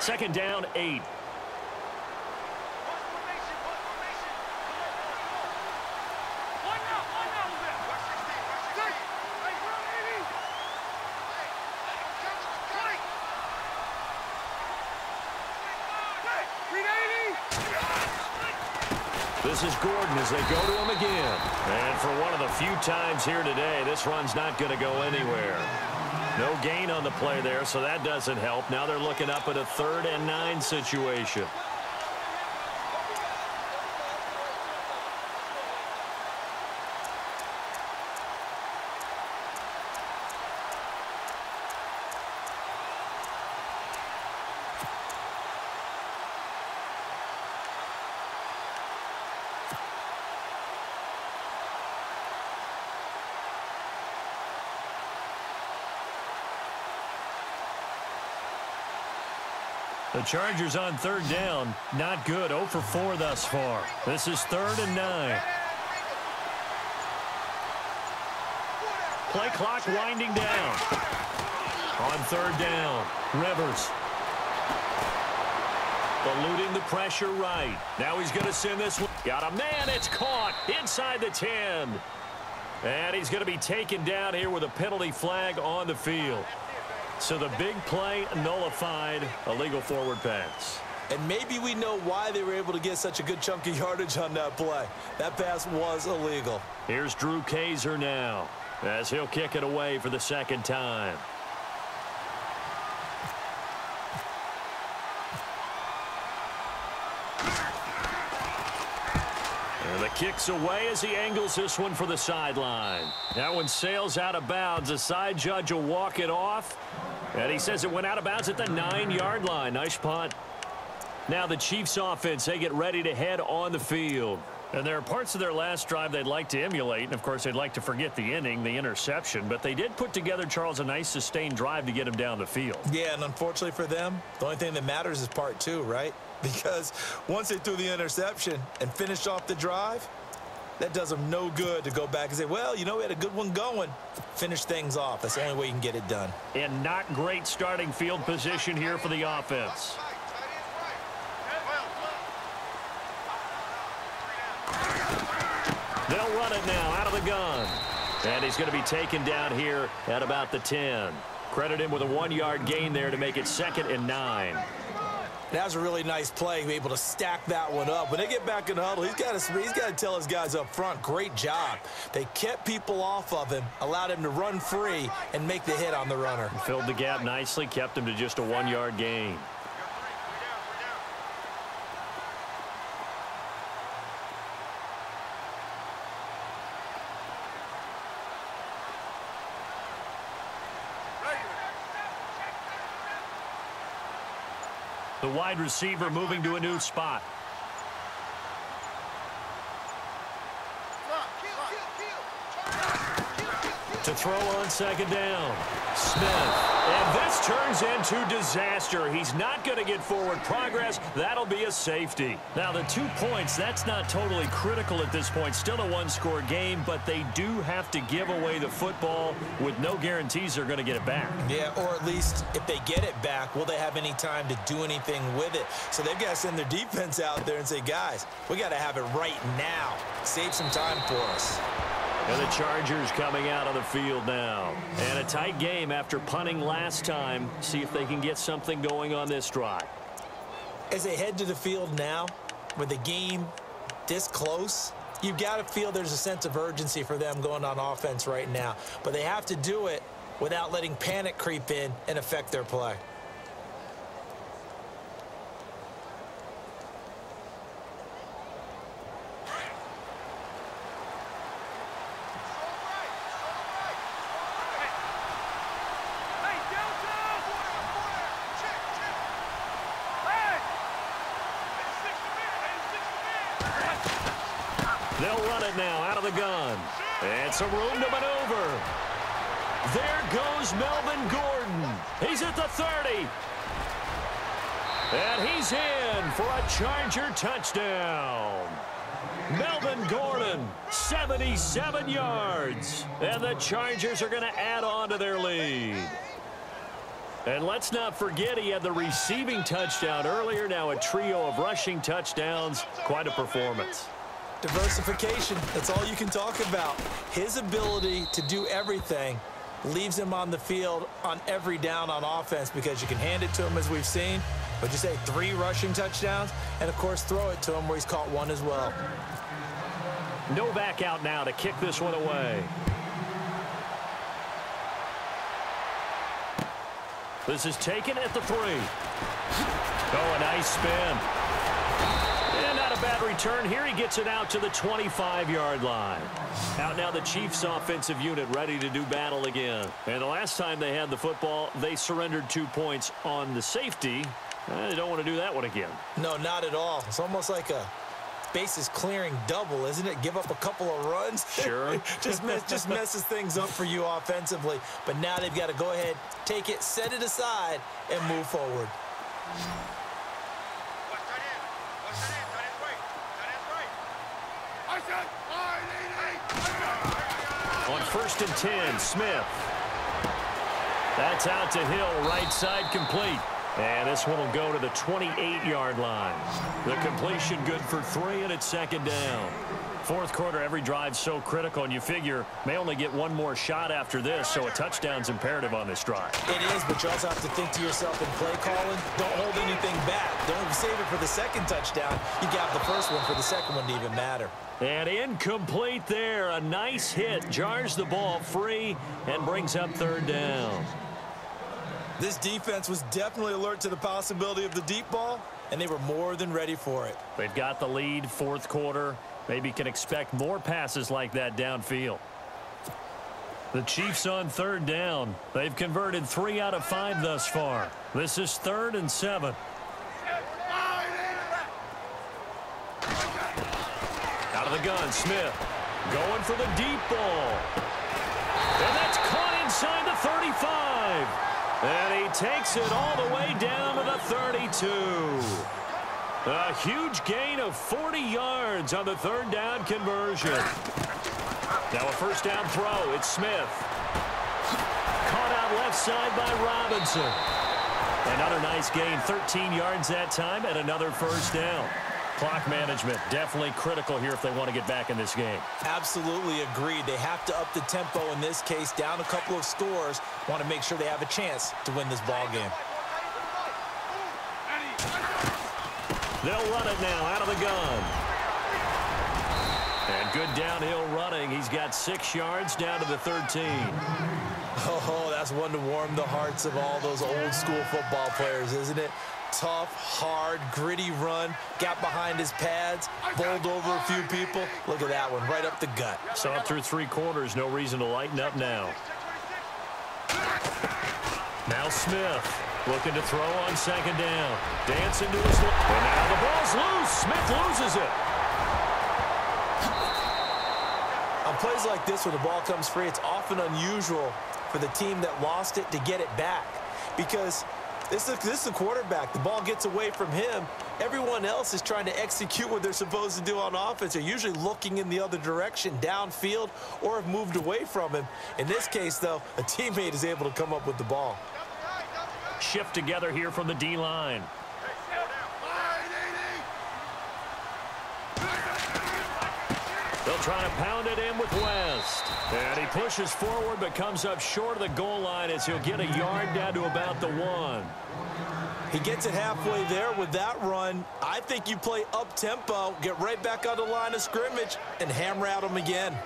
Second down, 8. This is Gordon as they go to him again. And for one of the few times here today, this run's not going to go anywhere. No gain on the play there, so that doesn't help. Now they're looking up at a 3rd and 9 situation. The Chargers on 3rd down. Not good. 0 for 4 thus far. This is 3rd and 9. Play clock winding down. On 3rd down, Rivers. Eluding the pressure right. Now he's going to send this one. Got a man. It's caught inside the 10. And he's going to be taken down here with a penalty flag on the field. So the big play nullified, illegal forward pass. And maybe we know why they were able to get such a good chunk of yardage on that play. That pass was illegal. Here's Drew Kaiser now as he'll kick it away for the second time. And the kick's away as he angles this one for the sideline. That one sails out of bounds. The side judge will walk it off. And he says it went out of bounds at the 9-yard line. Nice punt. Now the Chiefs offense, they get ready to head on the field. And there are parts of their last drive they'd like to emulate. And, of course, they'd like to forget the inning, the interception. But they did put together, Charles, a nice sustained drive to get him down the field. Yeah, and unfortunately for them, the only thing that matters is part 2, right? Because once they threw the interception and finished off the drive, that does them no good to go back and say, well, you know, we had a good one going. Finish things off. That's the only way you can get it done. And not great starting field position here for the offense. They'll run it now out of the gun. And he's going to be taken down here at about the 10. Credit him with a 1-yard gain there to make it 2nd and 9. That was a really nice play, be able to stack that one up. When they get back in the huddle, he's got to tell his guys up front, great job. They kept people off of him, allowed him to run free, and make the hit on the runner. Filled the gap nicely, kept him to just a 1-yard gain. The wide receiver moving to a new spot. To throw on 2nd down. Smith. And this turns into disaster. He's not going to get forward progress. That'll be a safety. Now, the 2 points, that's not totally critical at this point. Still a 1-score game, but they do have to give away the football with no guarantees they're going to get it back. Yeah, or at least if they get it back, will they have any time to do anything with it? So they've got to send their defense out there and say, guys, we got to have it right now. Save some time for us. And the Chargers coming out on the field now. And a tight game after punting last time. See if they can get something going on this drive. As they head to the field now, with the game this close, you've got to feel there's a sense of urgency for them going on offense right now. But they have to do it without letting panic creep in and affect their play. They'll run it now out of the gun. And some room to maneuver. There goes Melvin Gordon. He's at the 30. And he's in for a Charger touchdown. Melvin Gordon, 77 yards. And the Chargers are going to add on to their lead. And let's not forget he had the receiving touchdown earlier. Now a trio of rushing touchdowns. Quite a performance. Diversification, that's all you can talk about. His ability to do everything leaves him on the field on every down on offense because you can hand it to him as we've seen. But you say 3 rushing touchdowns, and of course throw it to him where he's caught 1 as well. Novak out now to kick this one away. This is taken at the 3. Oh, a nice spin. And not a bad return here. He gets it out to the 25-yard line. Out now the Chiefs offensive unit ready to do battle again. And the last time they had the football, they surrendered 2 points on the safety. They don't want to do that one again. No, not at all. It's almost like a bases clearing double, isn't it? Give up a couple of runs. Sure. just messes things up for you offensively. But now they've got to go ahead, take it, set it aside, and move forward. On 1st and 10, Smith. That's out to Hill, right side complete. And this one will go to the 28-yard line. The completion good for 3, and it's 2nd down. 4th quarter, every drive so critical, and you figure may only get 1 more shot after this, so a touchdown's imperative on this drive. It is, but you also have to think to yourself in play calling, don't hold anything back. Don't save it for the 2nd touchdown. You got the 1st one for the 2nd one to even matter. And incomplete there. A nice hit. Jars the ball free and brings up 3rd down. This defense was definitely alert to the possibility of the deep ball, and they were more than ready for it. They've got the lead, 4th quarter. Maybe can expect more passes like that downfield. The Chiefs on 3rd down. They've converted 3 out of 5 thus far. This is 3rd and 7. Out of the gun, Smith. Going for the deep ball. And that's caught inside the 35. And he takes it all the way down to the 32. A huge gain of 40 yards on the 3rd down conversion. Now a 1st down throw. It's Smith. Caught out left side by Robinson. Another nice gain, 13 yards that time, and another 1st down. Clock management definitely critical here if they want to get back in this game. Absolutely agreed. They have to up the tempo in this case, down a couple of scores. Want to make sure they have a chance to win this ball game. They'll run it now out of the gun. And good downhill running. He's got 6 yards down to the 13. Oh, that's one to warm the hearts of all those old school football players, isn't it? Tough, hard, gritty run. Got behind his pads, bowled over a few people. Look at that one, right up the gut. Saw it through 3 quarters. No reason to lighten up now. Now Smith looking to throw on 2nd down. Dancing to his left. And now the ball's loose. Smith loses it. On plays like this where the ball comes free, it's often unusual for the team that lost it to get it back because this is the quarterback. The ball gets away from him. Everyone else is trying to execute what they're supposed to do on offense. They're usually looking in the other direction, downfield, or have moved away from him. In this case, though, a teammate is able to come up with the ball. Shift together here from the D-line. They'll try to pound it in with West. And he pushes forward but comes up short of the goal line as he'll get a yard down to about the 1. He gets it halfway there with that run. I think you play up-tempo, get right back on the line of scrimmage, and hammer at him again.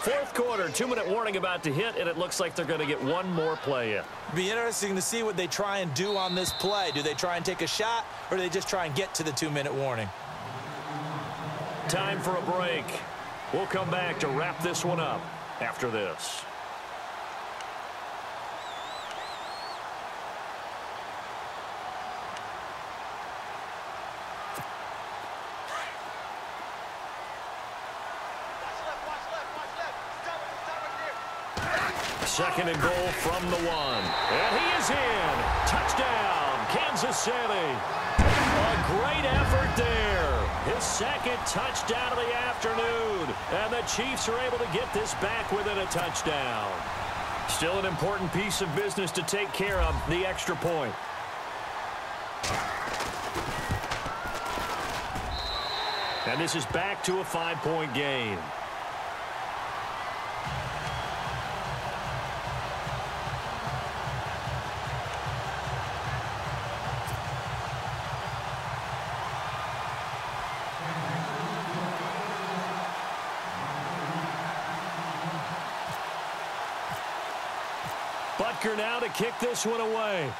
4th quarter, 2-minute warning about to hit, and it looks like they're going to get 1 more play in. Be interesting to see what they try and do on this play. Do they try and take a shot, or do they just try and get to the 2-minute warning? Time for a break. We'll come back to wrap this one up after this. Second and goal from the 1. And he is in. Touchdown, Kansas City. A great effort there. His second touchdown of the afternoon. And the Chiefs are able to get this back within a touchdown. Still an important piece of business to take care of, the extra point. And this is back to a 5-point game. Butker now to kick this one away.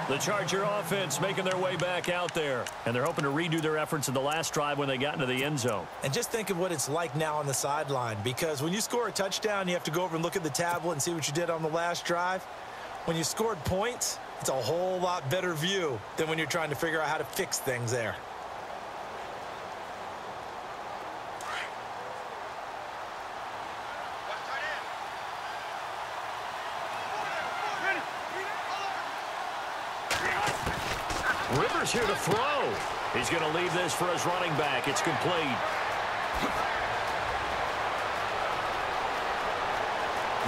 The Charger offense making their way back out there. And they're hoping to redo their efforts in the last drive when they got into the end zone. And just think of what it's like now on the sideline. Because when you score a touchdown, you have to go over and look at the tablet and see what you did on the last drive. When you scored points, it's a whole lot better view than when you're trying to figure out how to fix things there. Rivers here to throw. He's going to leave this for his running back. It's complete.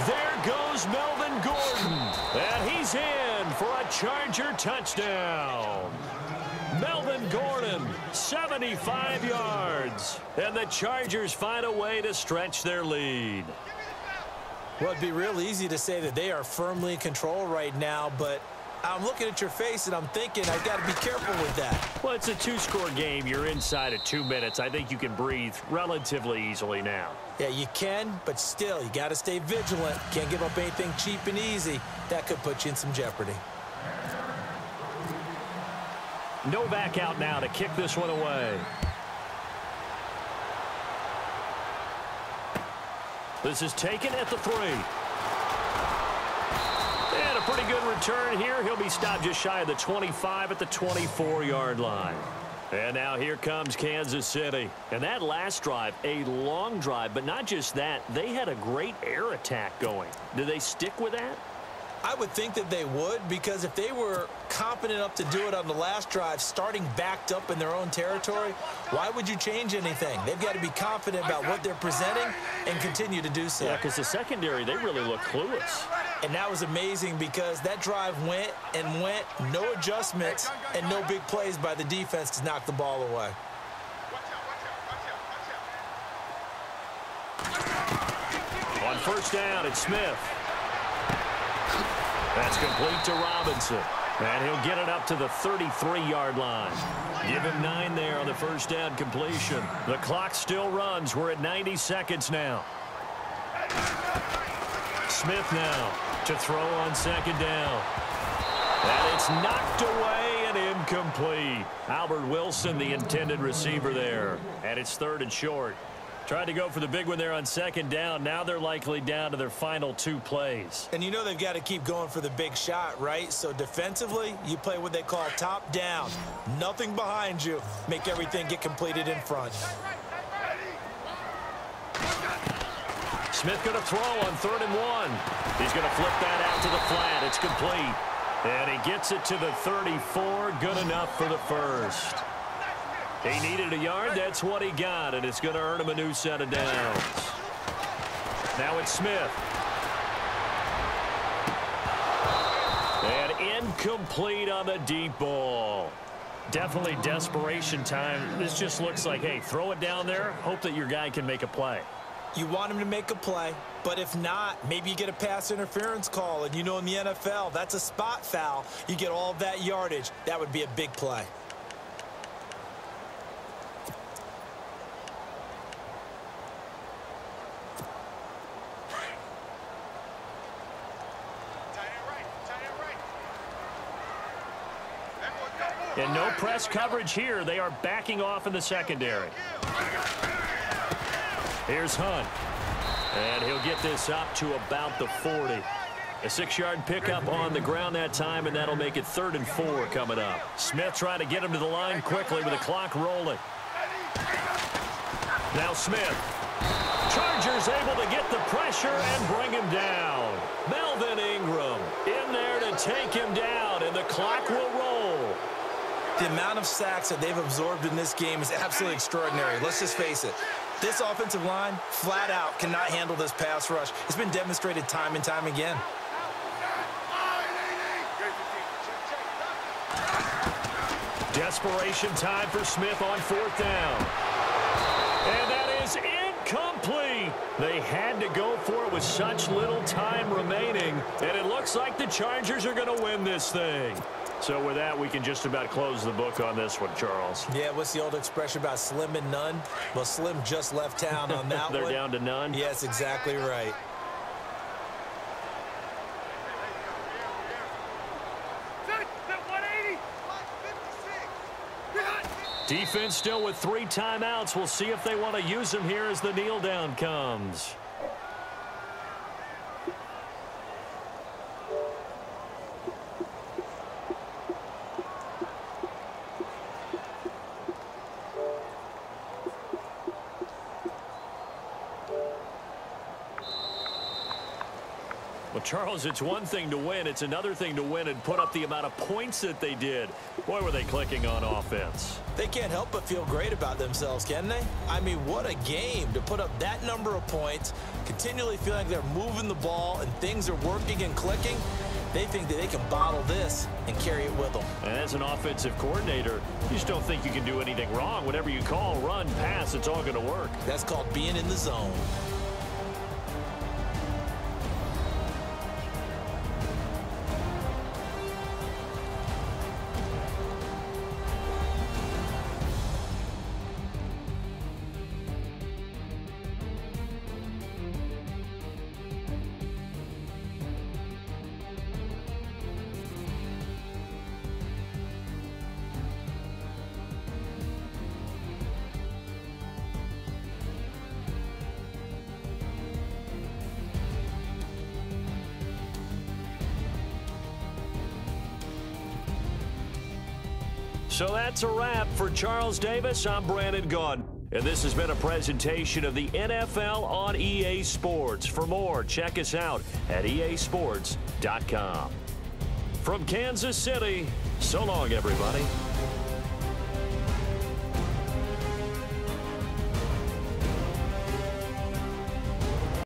There goes Melvin Gordon. And he's in for a Charger touchdown. Melvin Gordon, 75 yards. And the Chargers find a way to stretch their lead. Well, it'd be real easy to say that they are firmly in control right now, but I'm looking at your face and I'm thinking I've got to be careful with that. Well, it's a 2-score game. You're inside of 2 minutes. I think you can breathe relatively easily now. Yeah, you can, but still, you got to stay vigilant. Can't give up anything cheap and easy. That could put you in some jeopardy. Novak out now to kick this one away. This is taken at the 3. And a pretty good return here. He'll be stopped just shy of the 25 at the 24-yard line. And now here comes Kansas City. And that last drive, a long drive, but not just that. They had a great air attack going. Do they stick with that? I would think that they would, because if they were competent enough to do it on the last drive, starting backed up in their own territory, why would you change anything? They've got to be confident about what they're presenting and continue to do so. Yeah, because the secondary, they really look clueless. And that was amazing because that drive went and went, no adjustments, and no big plays by the defense to knock the ball away. On first down, it's Smith. That's complete to Robinson. And he'll get it up to the 33-yard line. Give him 9 there on the first down completion. The clock still runs. We're at 90 seconds now. Smith now to throw on second down. And it's knocked away and incomplete. Albert Wilson, the intended receiver there. And it's 3rd and short. Tried to go for the big one there on second down. Now they're likely down to their final 2 plays. And you know they've got to keep going for the big shot, right? So defensively, you play what they call top down. Nothing behind you. Make everything get completed in front. Smith going to throw on 3rd and 1. He's going to flip that out to the flat. It's complete. And he gets it to the 34. Good enough for the first. He needed a yard. That's what he got, and it's going to earn him a new set of downs. Now it's Smith. And incomplete on the deep ball. Definitely desperation time. This just looks like, hey, throw it down there. Hope that your guy can make a play. You want him to make a play, but if not, maybe you get a pass interference call, and you know in the NFL, that's a spot foul. You get all that yardage. That would be a big play. And no press coverage here. They are backing off in the secondary. Here's Hunt. And he'll get this up to about the 40. A 6-yard pickup on the ground that time, and that'll make it 3rd and 4 coming up. Smith trying to get him to the line quickly with the clock rolling. Now Smith. Chargers able to get the pressure and bring him down. Melvin Ingram in there to take him down, and the clock will roll. The amount of sacks that they've absorbed in this game is absolutely extraordinary. Let's just face it. This offensive line, flat out, cannot handle this pass rush. It's been demonstrated time and time again. Desperation time for Smith on 4th down. And that is incomplete. They had to go for it with such little time remaining, and it looks like the Chargers are going to win this thing. So with that, we can just about close the book on this one, Charles. Yeah, what's the old expression about slim and none? Well, Slim just left town on that They're one. down to none? Yes, exactly right. Defense still with 3 timeouts. We'll see if they want to use them here as the kneel down comes. Well, Charles, it's one thing to win. It's another thing to win and put up the amount of points that they did. Boy, were they clicking on offense. They can't help but feel great about themselves, can they? I mean, what a game to put up that number of points, continually feeling like they're moving the ball and things are working and clicking. They think that they can bottle this and carry it with them. And as an offensive coordinator, you just don't think you can do anything wrong. Whatever you call, run, pass, it's all going to work. That's called being in the zone. So that's a wrap for Charles Davis. I'm Brandon Gaudin. And this has been a presentation of the NFL on EA Sports. For more, check us out at easports.com. From Kansas City, so long, everybody.